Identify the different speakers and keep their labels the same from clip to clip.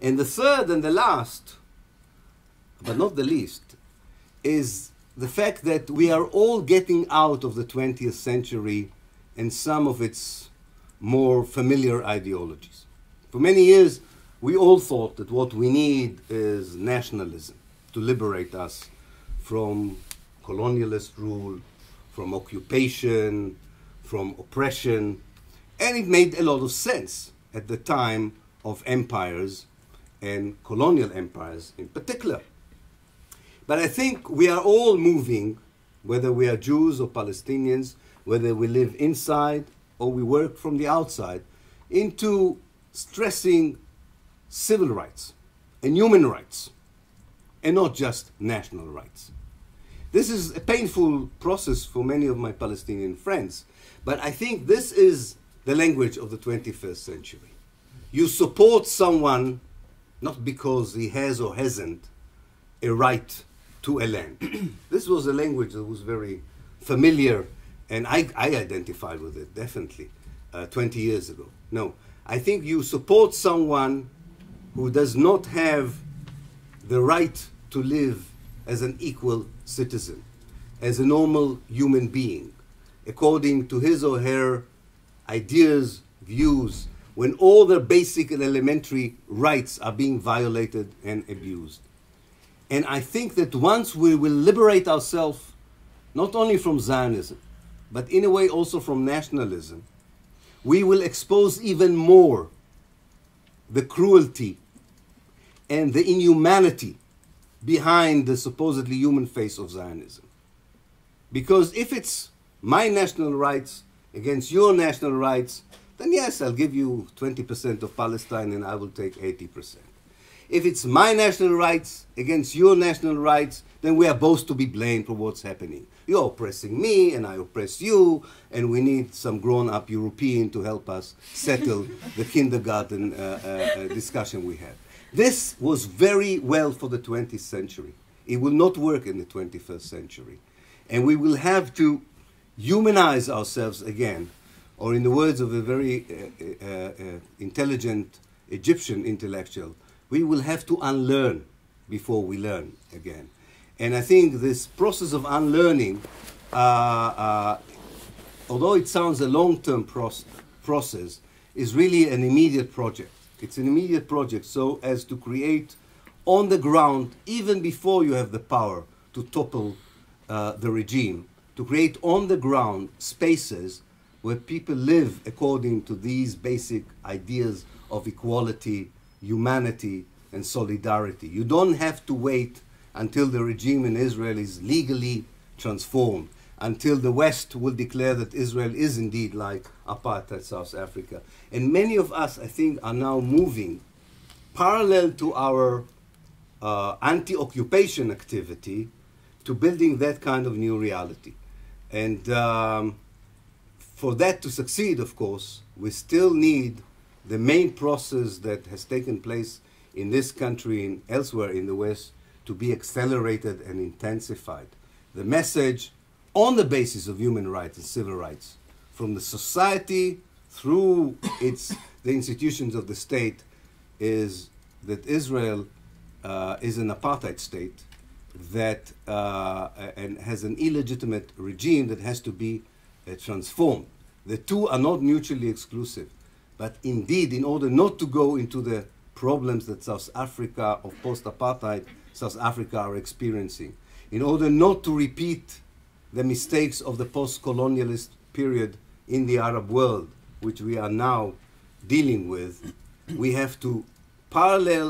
Speaker 1: And the third and the last, but not the least, is the fact that we are all getting out of the 20th century and some of its more familiar ideologies. For many years, we all thought that what we need is nationalism to liberate us from colonialist rule, from occupation, from oppression. And it made a lot of sense at the time of empires and colonial empires in particular. But I think we are all moving, whether we are Jews or Palestinians, whether we live inside or we work from the outside, into stressing civil rights and human rights, and not just national rights. This is a painful process for many of my Palestinian friends, but I think this is the language of the 21st century. You support someone not because he has or hasn't a right to a land. This was a language that was very familiar, and I identified with it, definitely, 20 years ago. No, I think you support someone who does not have the right to live as an equal citizen, as a normal human being, according to his or her ideas, views, when all their basic and elementary rights are being violated and abused. And I think that once we will liberate ourselves, not only from Zionism, but in a way also from nationalism, we will expose even more the cruelty and the inhumanity behind the supposedly human face of Zionism. Because if it's my national rights against your national rights, then yes, I'll give you 20% of Palestine and I will take 80%. If it's my national rights against your national rights, then we are both to be blamed for what's happening. You're oppressing me and I oppress you, and we need some grown-up European to help us settle the kindergarten discussion we had. This was very well for the 20th century. It will not work in the 21st century. And we will have to humanize ourselves again, or in the words of a very intelligent Egyptian intellectual, we will have to unlearn before we learn again. And I think this process of unlearning, although it sounds a long-term process, is really an immediate project. It's an immediate project so as to create on the ground, even before you have the power to topple the regime, to create on the ground spaces where people live according to these basic ideas of equality, humanity, and solidarity. You don't have to wait until the regime in Israel is legally transformed, until the West will declare that Israel is indeed like apartheid South Africa. And many of us, I think, are now moving parallel to our anti-occupation activity to building that kind of new reality. And for that to succeed, of course, we still need the main process that has taken place in this country and elsewhere in the West to be accelerated and intensified. The message on the basis of human rights and civil rights from the society through the institutions of the state is that Israel is an apartheid state that and has an illegitimate regime that has to be transformed. The two are not mutually exclusive, but indeed, in order not to go into the problems that South Africa of post-apartheid South Africa are experiencing, in order not to repeat the mistakes of the post-colonialist period in the Arab world, which we are now dealing with, we have to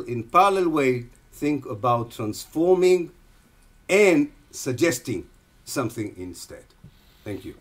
Speaker 1: in parallel way think about transforming and suggesting something instead. Thank you.